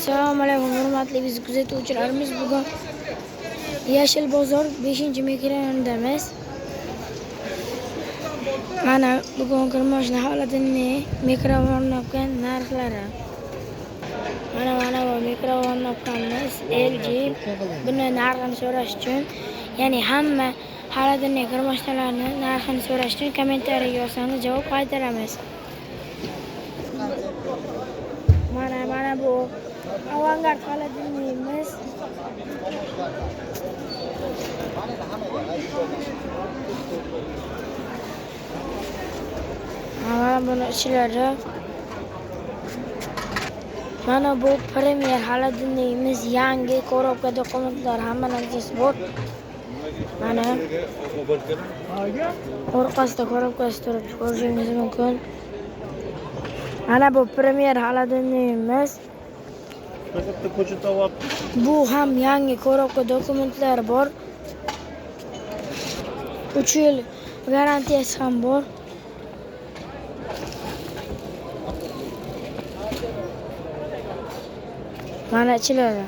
Assalomu alaykum hurmatli biz kuzatuvchilarimiz. Bugun Yashil bozor 5-mikrorayondamiz. Mana bugun kirmoshna holatini mikrovonovka narxlari. Mana bu mikrovonovkamiz LG. Buni narxini so'rash uchun, ya'ni hamma holatini kirmoshnalarni narxini so'rash uchun kommentariyaga yozsangiz javob qaytaramiz. Mana bu avangard holatimiz. Mana buni ichlari. Mana bu Premier holatimiz, yangi korobka dokumentlar hamma narsasi bor. Mana orqasida korobkasi turibdi, ko'rishingiz mumkin. Mana bu Premier holatimiz. Bu ham yangi korobka dokumentlari bor. 3 yil garantiyasi ham bor. Mana ichiladi.